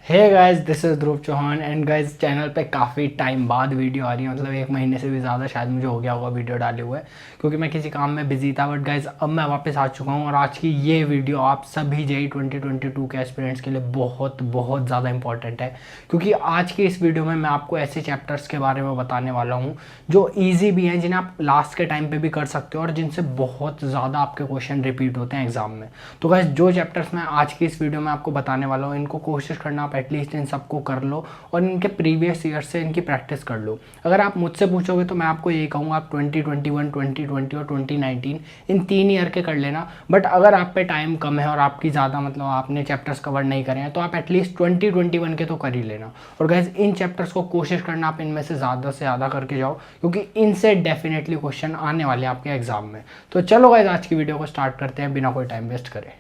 Hey guys, this is Dhruv Chauhan and guys channel पे काफ़ी time बाद वीडियो आ रही है। मतलब 1 महीने से भी ज़्यादा शायद मुझे हो गया होगा वीडियो डाले हुए, क्योंकि मैं किसी काम में बिजी था। बट गाइस अब मैं वापस आ चुका हूँ और आज की ये वीडियो आप सभी जेई 2022 के एस्पिरेंट्स के लिए बहुत बहुत ज़्यादा इंपॉर्टेंट है, क्योंकि आज की इस वीडियो में मैं आपको ऐसे चैप्टर्स के बारे में बताने वाला हूँ जो ईजी भी हैं, जिन्हें आप लास्ट के टाइम पर भी कर सकते हो और जिनसे बहुत ज़्यादा आपके क्वेश्चन रिपीट होते हैं एग्जाम में। तो गाइस जो चैप्टर्स मैं आज की इस वीडियो में आपको बताने वाला हूँ, इनको कोशिश करना आप एटलीस्ट इन सबको कर लो और इनके प्रीवियस ईयर से इनकी प्रैक्टिस कर लो। अगर आप मुझसे पूछोगे तो मैं आपको यही कहूँगा, आप 2021, 2020 और 2019 इन 3 ईयर के कर लेना। बट अगर आप पे टाइम कम है और आपकी ज़्यादा मतलब आपने चैप्टर्स कवर नहीं करे हैं, तो आप एटलीस्ट 2021 के तो कर ही लेना। और गाइस इन चैप्टर्स को कोशिश करना आप इनमें से ज़्यादा करके जाओ, क्योंकि इनसे डेफिनेटली क्वेश्चन आने वाले हैं आपके एग्जाम में। तो चलो गाइस आज की वीडियो को स्टार्ट करते हैं बिना कोई टाइम वेस्ट करे।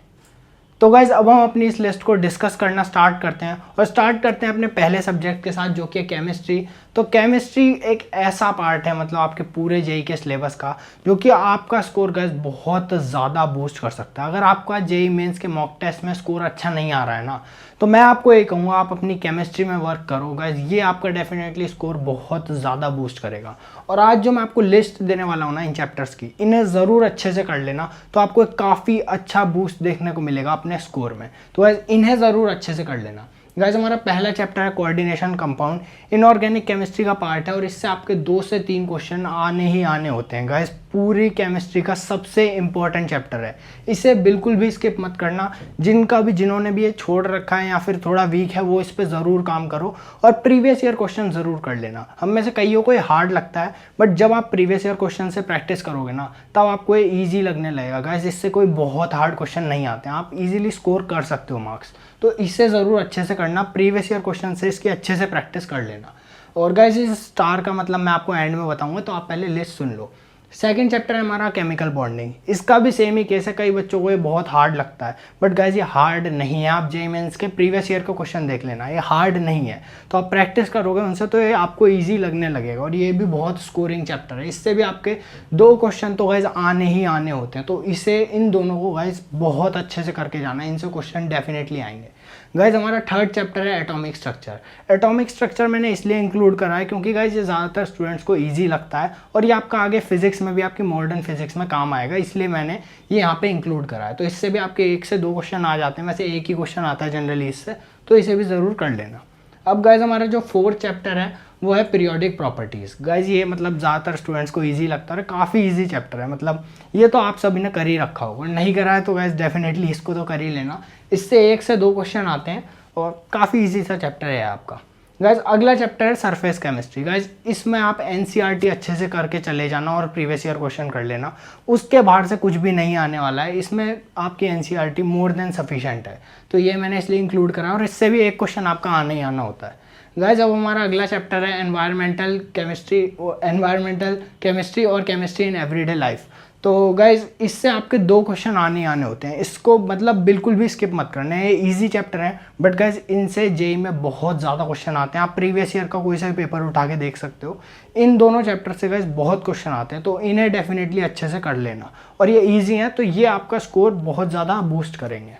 तो गाइज अब हम अपनी इस लिस्ट को डिस्कस करना स्टार्ट करते हैं और स्टार्ट करते हैं अपने पहले सब्जेक्ट के साथ, जो कि केमिस्ट्री। तो केमिस्ट्री एक ऐसा पार्ट है मतलब आपके पूरे जेई के सिलेबस का, जो कि आपका स्कोर गाइज बहुत ज़्यादा बूस्ट कर सकता है। अगर आपका जेई मेंस के मॉक टेस्ट में स्कोर अच्छा नहीं आ रहा है ना, तो मैं आपको ये कहूँगा आप अपनी केमिस्ट्री में वर्क करो गाइज, ये आपका डेफिनेटली स्कोर बहुत ज़्यादा बूस्ट करेगा। और आज जो मैं आपको लिस्ट देने वाला हूँ ना इन चैप्टर्स की, इन्हें ज़रूर अच्छे से कर लेना, तो आपको एक काफ़ी अच्छा बूस्ट देखने को मिलेगा अपने स्कोर में। तो गाइज इन्हें ज़रूर अच्छे से कर लेना। गाइज हमारा पहला चैप्टर है कोऑर्डिनेशन कंपाउंड, इनऑर्गेनिक केमिस्ट्री का पार्ट है और इससे आपके 2 से 3 क्वेश्चन आने ही आने होते हैं। गाइज पूरी केमिस्ट्री का सबसे इंपॉर्टेंट चैप्टर है, इसे बिल्कुल भी स्किप मत करना। जिन्होंने भी ये छोड़ रखा है या फिर थोड़ा वीक है, वो इस पर ज़रूर काम करो और प्रीवियस ईयर क्वेश्चन ज़रूर कर लेना। हम में से कईयों को ये हार्ड लगता है, बट जब आप प्रीवियस ईयर क्वेश्चन से प्रैक्टिस करोगे ना, तब आपको ये ईजी लगने लगेगा। गाइज इससे कोई बहुत हार्ड क्वेश्चन नहीं आते हैं, आप इजीली स्कोर कर सकते हो मार्क्स। तो इसे ज़रूर अच्छे से करना, प्रीवियस ईयर क्वेश्चन से इसकी अच्छे से प्रैक्टिस कर लेना। और गाइज इस स्टार का मतलब मैं आपको एंड में बताऊंगा, तो आप पहले लिस्ट सुन लो। सेकंड चैप्टर है हमारा केमिकल बॉन्डिंग। इसका भी सेम ही केस है, कई बच्चों को ये बहुत हार्ड लगता है, बट गाइज ये हार्ड नहीं है। आप जेईई मेंस के प्रीवियस ईयर का क्वेश्चन देख लेना, ये हार्ड नहीं है। तो आप प्रैक्टिस करोगे उनसे तो ये आपको ईजी लगने लगेगा और ये भी बहुत स्कोरिंग चैप्टर है। इससे भी आपके 2 क्वेश्चन तो गाइज आने ही आने होते हैं, तो इसे इन दोनों को गाइज बहुत अच्छे से करके जाना, इनसे क्वेश्चन डेफिनेटली आएंगे। गाइज हमारा थर्ड चैप्टर है एटॉमिक स्ट्रक्चर। एटॉमिक स्ट्रक्चर मैंने इसलिए इंक्लूड करा है क्योंकि गाइज ये ज़्यादातर स्टूडेंट्स को इजी लगता है और ये आपका आगे फिजिक्स में भी, आपकी मॉडर्न फिजिक्स में काम आएगा, इसलिए मैंने ये यहाँ पे इंक्लूड करा है। तो इससे भी आपके 1 से 2 क्वेश्चन आ जाते हैं, वैसे एक ही क्वेश्चन आता है जनरली इससे, तो इसे भी ज़रूर कर लेना। अब गाइज हमारा जो फोर्थ चैप्टर है वो है पीरियोडिक प्रॉपर्टीज़। गाइज ये मतलब ज़्यादातर स्टूडेंट्स को इजी लगता है और काफ़ी इजी चैप्टर है। मतलब ये तो आप सभी ने कर ही रखा होगा, नहीं करा है तो गाइज डेफिनेटली इसको तो कर ही लेना। इससे 1 से 2 क्वेश्चन आते हैं और काफ़ी इजी सा चैप्टर है आपका। गाइज अगला चैप्टर है सरफेस केमिस्ट्री। गाइज इसमें आप एनसीईआरटी अच्छे से करके चले जाना और प्रीवियस ईयर क्वेश्चन कर लेना, उसके बाहर से कुछ भी नहीं आने वाला है। इसमें आपकी एनसीईआरटी मोर देन सफिशेंट है, तो ये मैंने इसलिए इंक्लूड करा और इससे भी 1 क्वेश्चन आपका आना ही आना होता है। गाइज अब हमारा अगला चैप्टर है एनवायरमेंटल केमिस्ट्री और केमिस्ट्री इन एवरीडे लाइफ। तो गाइज इससे आपके 2 क्वेश्चन आने आने होते हैं, इसको मतलब बिल्कुल भी स्किप मत करना है। ये ईजी चैप्टर है, बट गाइज इनसे जेईई में बहुत ज़्यादा क्वेश्चन आते हैं। आप प्रीवियस ईयर का कोई सा भी पेपर उठा के देख सकते हो, इन दोनों चैप्टर से गाइज बहुत क्वेश्चन आते हैं, तो इन्हें डेफिनेटली अच्छे से कर लेना। और ये ईजी है, तो ये आपका स्कोर बहुत ज़्यादा बूस्ट करेंगे।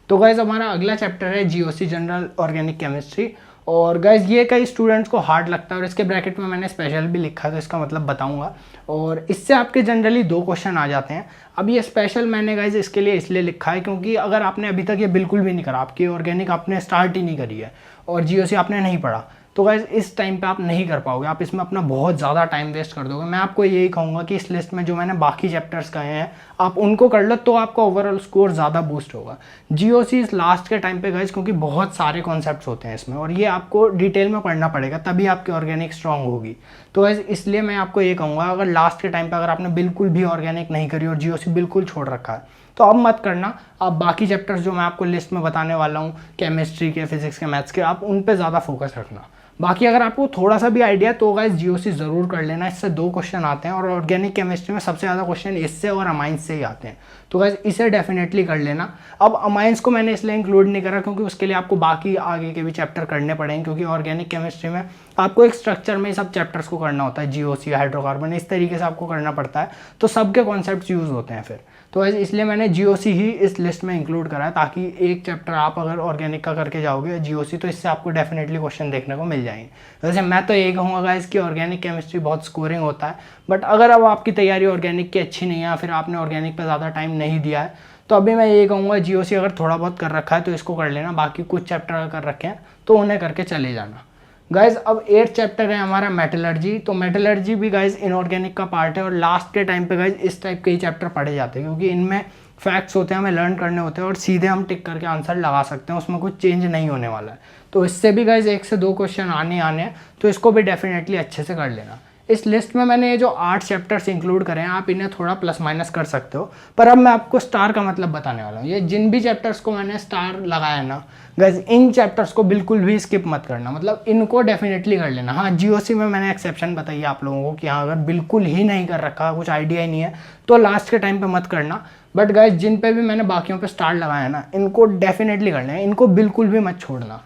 तो गाइज हमारा अगला चैप्टर है जीओसी, जनरल ऑर्गेनिक केमिस्ट्री। और गाइज ये कई स्टूडेंट्स को हार्ड लगता है और इसके ब्रैकेट में मैंने स्पेशल भी लिखा है, तो इसका मतलब बताऊंगा। और इससे आपके जनरली 2 क्वेश्चन आ जाते हैं। अब ये स्पेशल मैंने गाइज इसके लिए इसलिए लिखा है क्योंकि अगर आपने अभी तक ये बिल्कुल भी नहीं करा, आपकी ऑर्गेनिक आपने स्टार्ट ही नहीं करी है और जीओसी आपने नहीं पढ़ा, तो गाइज इस टाइम पे आप नहीं कर पाओगे, आप इसमें अपना बहुत ज़्यादा टाइम वेस्ट कर दोगे। मैं आपको यही कहूँगा कि इस लिस्ट में जो मैंने बाकी चैप्टर्स कहे हैं आप उनको कर लो, तो आपका ओवरऑल स्कोर ज़्यादा बूस्ट होगा। जीओसी इस लास्ट के टाइम पे गाइज, क्योंकि बहुत सारे कॉन्सेप्ट्स होते हैं इसमें और ये आपको डिटेल में पढ़ना पड़ेगा, तभी आपकी ऑर्गेनिक स्ट्रांग होगी। तो गाइज इसलिए मैं आपको ये कहूँगा, अगर लास्ट के टाइम पे अगर आपने बिल्कुल भी ऑर्गेनिक नहीं करी और जीओसी बिल्कुल छोड़ रखा है, तो अब मत करना। आप बाकी चैप्टर्स जो मैं आपको लिस्ट में बताने वाला हूँ, केमिस्ट्री के, फिजिक्स के, मैथ्स के, आप उन पर ज़्यादा फोकस रखना। बाकी अगर आपको थोड़ा सा भी आइडिया तो गाइस जीओसी ज़रूर कर लेना, इससे 2 क्वेश्चन आते हैं और ऑर्गेनिक केमिस्ट्री में सबसे ज़्यादा क्वेश्चन इससे और अमाइंस से ही आते हैं, तो गाइस इसे डेफिनेटली कर लेना। अब अमाइंस को मैंने इसलिए इंक्लूड नहीं करा क्योंकि उसके लिए आपको बाकी आगे के भी चैप्टर करने पड़ेंगे, क्योंकि ऑर्गेनिक केमिस्ट्री में आपको एक स्ट्रक्चर में सब चैप्टर्स को करना होता है, जीओसी, हाइड्रोकार्बन, इस तरीके से आपको करना पड़ता है, तो सबके कॉन्सेप्ट्स यूज़ होते हैं फिर। तो वैसे इसलिए मैंने जीओसी ही इस लिस्ट में इंक्लूड करा है, ताकि एक चैप्टर आप अगर ऑर्गेनिक का करके जाओगे जीओसी, तो इससे आपको डेफिनेटली क्वेश्चन देखने को मिल जाएंगे। वैसे मैं तो यही कहूँगा गाइस कि ऑर्गेनिक केमिस्ट्री बहुत स्कोरिंग होता है, बट अगर अब आपकी तैयारी ऑर्गेनिक की अच्छी नहीं है या फिर आपने ऑर्गेनिक पर ज़्यादा टाइम नहीं दिया है, तो अभी मैं यही कहूँगा जीओसी अगर थोड़ा बहुत कर रखा है तो इसको कर लेना, बाकी कुछ चैप्टर अगर कर रखे हैं तो उन्हें करके चले जाना। गाइज अब 8th चैप्टर है हमारा मेटलर्जी। तो मेटलर्जी भी गाइज इनऑर्गेनिक का पार्ट है, और लास्ट के टाइम पे गाइज इस टाइप के ही चैप्टर पढ़े जाते हैं, क्योंकि इनमें फैक्ट्स होते हैं, हमें लर्न करने होते हैं और सीधे हम टिक करके आंसर लगा सकते हैं, उसमें कुछ चेंज नहीं होने वाला है। तो इससे भी गाइज 1 से 2 क्वेश्चन आने हैं, तो इसको भी डेफिनेटली अच्छे से कर लेना। इस लिस्ट में मैंने ये जो 8 चैप्टर्स इंक्लूड करें हैं, आप इन्हें थोड़ा प्लस माइनस कर सकते हो, पर अब मैं आपको स्टार का मतलब बताने वाला हूँ। ये जिन भी चैप्टर्स को मैंने स्टार लगाया ना गाइज, इन चैप्टर्स को बिल्कुल भी स्किप मत करना, मतलब इनको डेफिनेटली कर लेना। हाँ, जीओसी में मैंने एक्सेप्शन बताई है आप लोगों को कि हाँ, अगर बिल्कुल ही नहीं कर रखा, कुछ आइडिया ही नहीं है, तो लास्ट के टाइम पे मत करना। बट गाइज जिन पे भी मैंने बाकियों पे स्टार लगाया ना, इनको डेफिनेटली करना है, इनको बिल्कुल भी मत छोड़ना।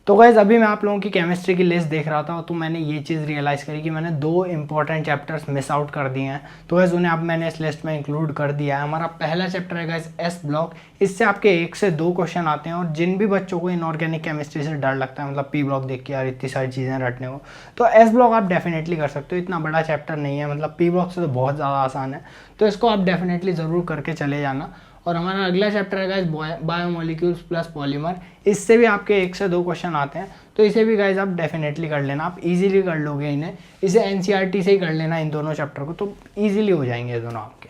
तो गाइज अभी मैं आप लोगों की केमिस्ट्री की लिस्ट देख रहा था, तो मैंने ये चीज़ रियलाइज़ करी कि मैंने 2 इंपॉर्टेंट चैप्टर्स मिस आउट कर दिए हैं। तो गाइज उन्हें अब मैंने इस लिस्ट में इंक्लूड कर दिया है। हमारा पहला चैप्टर है गाइज एस ब्लॉक। इससे आपके 1 से 2 क्वेश्चन आते हैं, और जिन भी बच्चों को इनऑर्गेनिक केमिस्ट्री से डर लगता है, मतलब पी ब्लॉक देख के यार इतनी सारी चीज़ें रटने को, तो एस ब्लॉक आप डेफिनेटली कर सकते हो। इतना बड़ा चैप्टर नहीं है, मतलब पी ब्लॉक से तो बहुत ज़्यादा आसान है, तो इसको आप डेफिनेटली ज़रूर करके चले जाना। और हमारा अगला चैप्टर है गाइज बायोमोलिक्यूल्स प्लस पॉलीमर। इससे भी आपके 1 से 2 क्वेश्चन आते हैं, तो इसे भी गाइज आप डेफिनेटली कर लेना, आप इजीली कर लोगे इन्हें। इसे एनसीईआरटी से ही कर लेना इन दोनों चैप्टर को, तो इजीली हो जाएंगे ये दोनों आपके।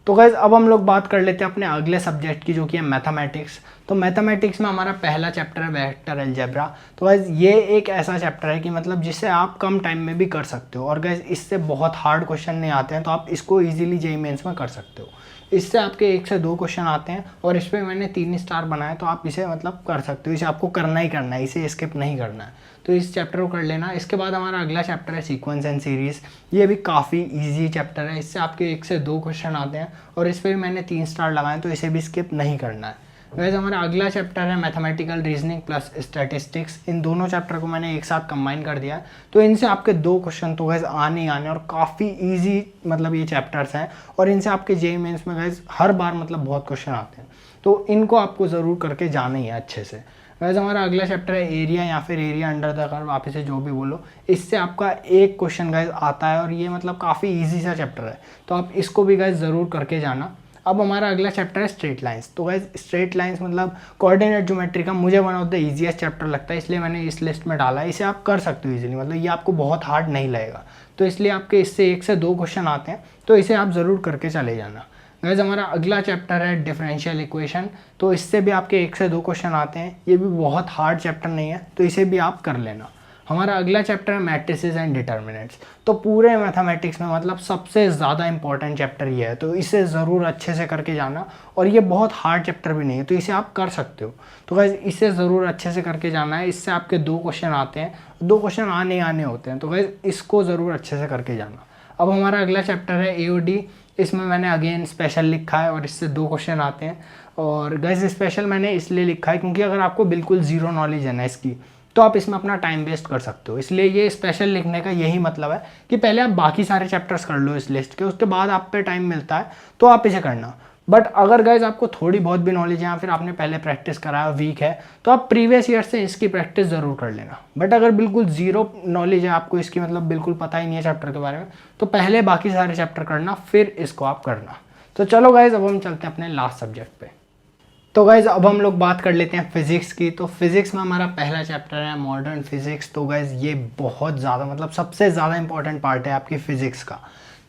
तो गाइज अब हम लोग बात कर लेते हैं अपने अगले सब्जेक्ट की, जो कि है मैथमेटिक्स। तो मैथमेटिक्स में हमारा पहला चैप्टर है वेक्टर अलजेब्रा। तो गाइज ये एक ऐसा चैप्टर है कि मतलब जिसे आप कम टाइम में भी कर सकते हो, और गाइज इससे बहुत हार्ड क्वेश्चन नहीं आते हैं, तो आप इसको ईजिली जेईई मेंस में कर सकते हो। इससे आपके 1 से 2 क्वेश्चन आते हैं, और इस पर मैंने 3 स्टार बनाए, तो आप इसे मतलब कर सकते हो। इसे आपको करना ही करना है, इसे स्किप नहीं करना है, तो इस चैप्टर को कर लेना। इसके बाद हमारा अगला चैप्टर है सीक्वेंस एंड सीरीज़। ये भी काफ़ी इजी चैप्टर है, इससे आपके 1 से 2 क्वेश्चन आते हैं, और इस पर भी मैंने 3 स्टार लगाए, तो इसे भी स्किप नहीं करना है। वैसे हमारा अगला चैप्टर है मैथमेटिकल रीजनिंग प्लस स्टैटिस्टिक्स। इन दोनों चैप्टर को मैंने एक साथ कंबाइन कर दिया, तो इनसे आपके 2 क्वेश्चन तो गैस आने ही आने, और काफ़ी इजी मतलब ये चैप्टर्स हैं, और इनसे आपके जेईई मेंस में गैस हर बार मतलब बहुत क्वेश्चन आते हैं, तो इनको आपको ज़रूर करके जाना ही है अच्छे से। वैसे हमारा अगला चैप्टर है एरिया, या फिर एरिया अंडर द कर्व, आप इसे जो भी बोलो। इससे आपका 1 क्वेश्चन गाइज आता है, और ये मतलब काफ़ी ईजी सा चैप्टर है, तो आप इसको भी गाइज ज़रूर करके जाना। अब हमारा अगला चैप्टर है स्ट्रेट लाइंस। तो गाइज स्ट्रेट लाइंस मतलब कोऑर्डिनेट ज्योमेट्री का मुझे one of the easiest chapter लगता है, इसलिए मैंने इस लिस्ट में डाला है। इसे आप कर सकते हो इजीली, मतलब ये आपको बहुत हार्ड नहीं लगेगा, तो इसलिए आपके इससे 1 से 2 क्वेश्चन आते हैं, तो इसे आप ज़रूर करके चले जाना। गाइज हमारा अगला चैप्टर है डिफरेंशियल इक्वेशन। तो इससे भी आपके 1 से 2 क्वेश्चन आते हैं, ये भी बहुत हार्ड चैप्टर नहीं है, तो इसे भी आप कर लेना। हमारा अगला चैप्टर है मैट्रिसेस एंड डिटर्मिनेंट्स। तो पूरे मैथमेटिक्स में मतलब सबसे ज़्यादा इंपॉर्टेंट चैप्टर ये है, तो इसे ज़रूर अच्छे से करके जाना, और ये बहुत हार्ड चैप्टर भी नहीं है, तो इसे आप कर सकते हो। तो गाइज इसे ज़रूर अच्छे से करके जाना है, इससे आपके 2 क्वेश्चन आते हैं, 2 क्वेश्चन आने होते हैं, तो गाइज इसको ज़रूर अच्छे से करके जाना। अब हमारा अगला चैप्टर है एओडी। इसमें मैंने अगेन स्पेशल लिखा है, और इससे 2 क्वेश्चन आते हैं। और गाइज स्पेशल मैंने इसलिए लिखा है क्योंकि अगर आपको बिल्कुल ज़ीरो नॉलेज है ना इसकी, तो आप इसमें अपना टाइम वेस्ट कर सकते हो, इसलिए ये स्पेशल लिखने का यही मतलब है कि पहले आप बाकी सारे चैप्टर्स कर लो इस लिस्ट के, उसके बाद आप पे टाइम मिलता है तो आप इसे करना। बट अगर गाइज आपको थोड़ी बहुत भी नॉलेज है, या फिर आपने पहले प्रैक्टिस कराया वीक है, तो आप प्रीवियस ईयर से इसकी प्रैक्टिस ज़रूर कर लेना। बट अगर बिल्कुल ज़ीरो नॉलेज है आपको इसकी, मतलब बिल्कुल पता ही नहीं है चैप्टर के बारे में, तो पहले बाकी सारे चैप्टर करना, फिर इसको आप करना। तो चलो गाइज अब हम चलते हैं अपने लास्ट सब्जेक्ट पे। तो गाइज अब हम लोग बात कर लेते हैं फिजिक्स की। तो फिजिक्स में हमारा पहला चैप्टर है मॉडर्न फिजिक्स। तो गाइज ये बहुत ज़्यादा मतलब सबसे ज़्यादा इंपॉर्टेंट पार्ट है आपकी फिजिक्स का।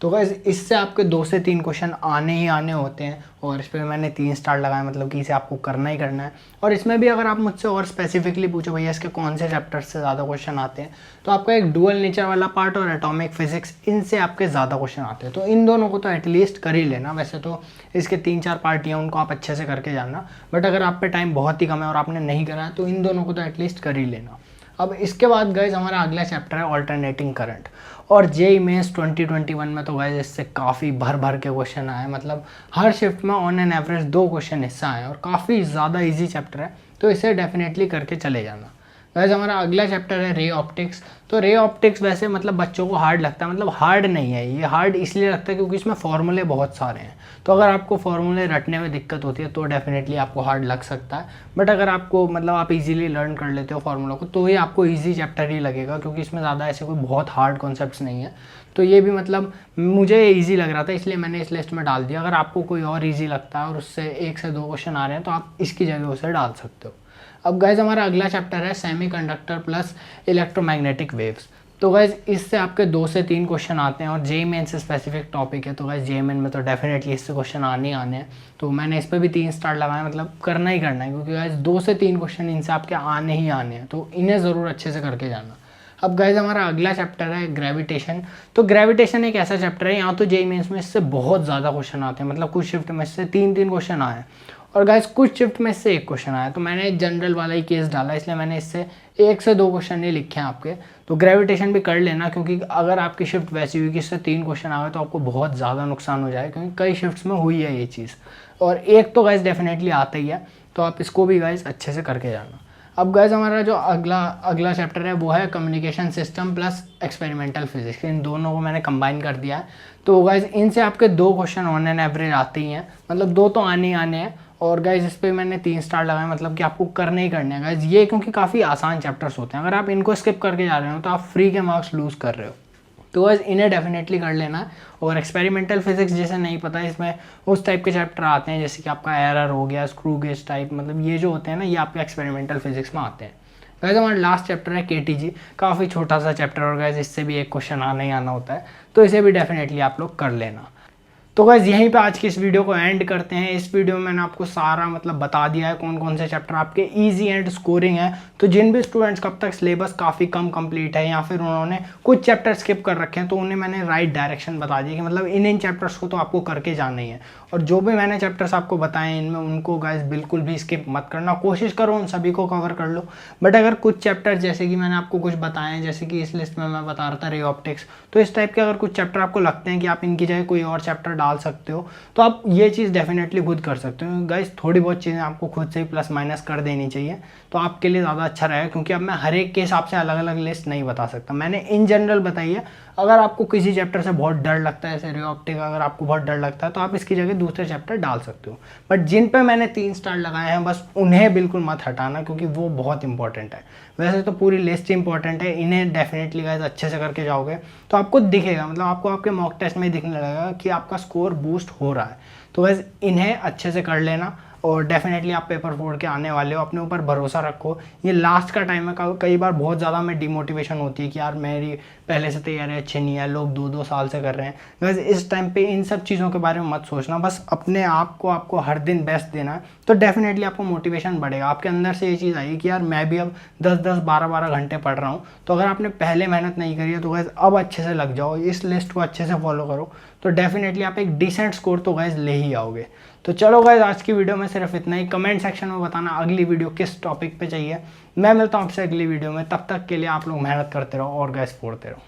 तो गाइज इससे आपके 2 से 3 क्वेश्चन आने ही आने होते हैं, और इस पर मैंने 3 स्टार लगाया, मतलब कि इसे आपको करना ही करना है। और इसमें भी अगर आप मुझसे और स्पेसिफिकली पूछो भैया इसके कौन से चैप्टर से ज़्यादा क्वेश्चन आते हैं, तो आपका एक डुअल नेचर वाला पार्ट और एटॉमिक फिजिक्स, इनसे आपके ज़्यादा क्वेश्चन आते हैं, तो इन दोनों को तो एटलीस्ट कर ही लेना। वैसे तो इसके 3-4 पार्ट हैं, उनको आप अच्छे से करके जाना, बट अगर आप पे टाइम बहुत ही कम है और आपने नहीं करा है, तो इन दोनों को तो एटलीस्ट कर ही लेना। अब इसके बाद गाइज हमारा अगला चैप्टर है ऑल्टरनेटिंग करंट। और जेईई मेंस 2021 में तो गाइज इससे काफ़ी भर के क्वेश्चन आए, मतलब हर शिफ्ट में ऑन एन एवरेज 2 क्वेश्चन इससे आए, और काफ़ी ज़्यादा इजी चैप्टर है, तो इसे डेफिनेटली करके चले जाना। वैसे हमारा अगला चैप्टर है रे ऑप्टिक्स। तो रे ऑप्टिक्स वैसे मतलब बच्चों को हार्ड लगता है, मतलब हार्ड नहीं है ये, हार्ड इसलिए लगता है क्योंकि इसमें फॉर्मूले बहुत सारे हैं। तो अगर आपको फॉर्मूले रटने में दिक्कत होती है तो डेफिनेटली आपको हार्ड लग सकता है, बट अगर आपको मतलब आप इजीली लर्न कर लेते हो फॉर्मूला को तो ये आपको इजी चैप्टर ही लगेगा, क्योंकि इसमें ज़्यादा ऐसे कोई बहुत हार्ड कॉन्सेप्ट्स नहीं है। तो ये भी मतलब मुझे ईजी लग रहा था इसलिए मैंने इस लिस्ट में डाल दिया। अगर आपको कोई और ईजी लगता है और उससे 1 से 2 क्वेश्चन आ रहे हैं तो आप इसकी जगह उसे डाल सकते हो। अब गाइज हमारा अगला चैप्टर है सेमीकंडक्टर प्लस इलेक्ट्रोमैग्नेटिक वेव्स। तो गाइज इससे आपके 2 से 3 क्वेश्चन आते हैं और जेईई मेंस से स्पेसिफिक टॉपिक है, तो गाइज जेईई मेंस में तो डेफिनेटली इससे क्वेश्चन आने ही आने हैं। तो मैंने इस पर भी 3 स्टार लगाए, मतलब करना ही करना है, क्योंकि गाइज 2 से 3 क्वेश्चन इनसे आपके आने ही आने हैं, तो इन्हें ज़रूर अच्छे से करके जाना। अब गाइज हमारा अगला चैप्टर है ग्रेविटेशन। तो ग्रेविटेशन एक ऐसा चैप्टर है, यहाँ तो जेईई मेंस में इससे बहुत ज़्यादा क्वेश्चन आते हैं, मतलब कुछ शिफ्ट में इससे 3-3 क्वेश्चन आए और गाइज कुछ शिफ्ट में इससे 1 क्वेश्चन आया। तो मैंने जनरल वाला ही केस डाला, इसलिए मैंने इससे 1 से 2 क्वेश्चन ही लिखे हैं आपके। तो ग्रेविटेशन भी कर लेना, क्योंकि अगर आपकी शिफ्ट वैसी हुई कि इससे 3 क्वेश्चन आ गए तो आपको बहुत ज़्यादा नुकसान हो जाए, क्योंकि कई शिफ्ट्स में हुई है ये चीज़, और एक तो गाइज डेफिनेटली आता ही है, तो आप इसको भी गाइज अच्छे से करके जाना। अब गाइज हमारा जो अगला चैप्टर है वो है communication system plus experimental physics. इन दोनों को मैंने कंबाइन कर दिया है। तो गाइज इनसे आपके 2 क्वेश्चन ऑन एन एवरेज आते ही हैं, मतलब 2 तो आने ही आने हैं। और गाइज इस पर मैंने 3 स्टार लगाए, मतलब कि आपको करने ही करने हैं गाइज ये, क्योंकि काफ़ी आसान चैप्टर्स होते हैं। अगर आप इनको स्किप करके जा रहे हो तो आप फ्री के मार्क्स लूज़ कर रहे हो। तो गाइज इन्हें डेफिनेटली कर लेना है। और एक्सपेरिमेंटल फिजिक्स जैसे नहीं पता, इसमें उस टाइप के चैप्टर आते हैं जैसे कि आपका एरर हो गया, स्क्रू गेज टाइप, मतलब ये जो होते हैं ना ये आपके एक्सपेरिमेंटल फिजिक्स में आते हैं। गाइज हमारा लास्ट चैप्टर है केटीजी, काफ़ी छोटा सा चैप्टर, और गाइज इससे भी 1 क्वेश्चन आना ही आना होता है, तो इसे भी डेफिनेटली आप लोग कर लेना। तो गाइज यहीं पे आज की इस वीडियो को एंड करते हैं। इस वीडियो में मैंने आपको सारा मतलब बता दिया है कौन कौन से चैप्टर आपके इजी एंड स्कोरिंग है। तो जिन भी स्टूडेंट्स का अब तक सिलेबस काफ़ी कम कंप्लीट है या फिर उन्होंने कुछ चैप्टर स्किप कर रखे हैं, तो उन्हें मैंने राइट डायरेक्शन बता दिया कि मतलब इन चैप्टर्स को तो आपको करके जाना ही है। और जो भी मैंने चैप्टर्स आपको बताए हैं इनमें उनको गाइज बिल्कुल भी स्किप मत करना, कोशिश करो उन सभी को कवर कर लो। बट अगर कुछ चैप्टर जैसे कि मैंने आपको कुछ बताए हैं, जैसे कि इस लिस्ट में मैं बता रहा था रे ऑप्टिक्स, तो इस टाइप के अगर कुछ चैप्टर आपको लगते हैं कि आप इनकी जगह कोई और चैप्टर डाल सकते हो तो आप ये चीज़ डेफिनेटली खुद कर सकते हो। गाइस थोड़ी बहुत चीज़ें आपको खुद से ही प्लस माइनस कर देनी चाहिए, तो आपके लिए ज़्यादा अच्छा रहेगा, क्योंकि अब मैं हर एक के हिसाब से अलग अलग लिस्ट नहीं बता सकता, मैंने इन जनरल बताई है। अगर आपको किसी चैप्टर से बहुत डर लगता है, जैसे रे ऑप्टिक अगर आपको बहुत डर लगता है तो आप इसकी जगह दूसरे चैप्टर डाल सकते हो। बट जिन पे मैंने 3 स्टार लगाए हैं बस उन्हें बिल्कुल मत हटाना, क्योंकि वो बहुत इंपॉर्टेंट है। वैसे तो पूरी लिस्ट इंपॉर्टेंट है, इन्हें डेफिनेटली गाइस अच्छे से करके जाओगे तो आपको दिखेगा, मतलब आपको आपके मॉक टेस्ट में दिखने लगेगा कि आपका स्कोर बूस्ट हो रहा है। तो गाइस इन्हें अच्छे से कर लेना और डेफिनेटली आप पेपर 4 के आने वाले हो, अपने ऊपर भरोसा रखो। ये लास्ट का टाइम है, कई बार बहुत ज़्यादा में डिमोटिवेशन होती है कि यार मेरी पहले से तैयारी अच्छी नहीं है, लोग 2-2 साल से कर रहे हैं। बस इस टाइम पे इन सब चीज़ों के बारे में मत सोचना, बस अपने आप को आपको हर दिन बेस्ट देना है, तो डेफिनेटली आपको मोटिवेशन बढ़ेगा। आपके अंदर से ये चीज़ आएगी कि यार मैं भी अब 10-10 12-12 घंटे पढ़ रहा हूँ। तो अगर आपने पहले मेहनत नहीं करी है तो गैस अब अच्छे से लग जाओ, इस लिस्ट को अच्छे से फॉलो करो, तो डेफिनेटली आप एक डिसेंट स्कोर तो गैस ले ही आओगे। तो चलो गाइज आज की वीडियो में सिर्फ इतना ही। कमेंट सेक्शन में बताना अगली वीडियो किस टॉपिक पे चाहिए। मैं मिलता हूँ आपसे अगली वीडियो में, तब तक के लिए आप लोग मेहनत करते रहो और गैस फोड़ते रहो।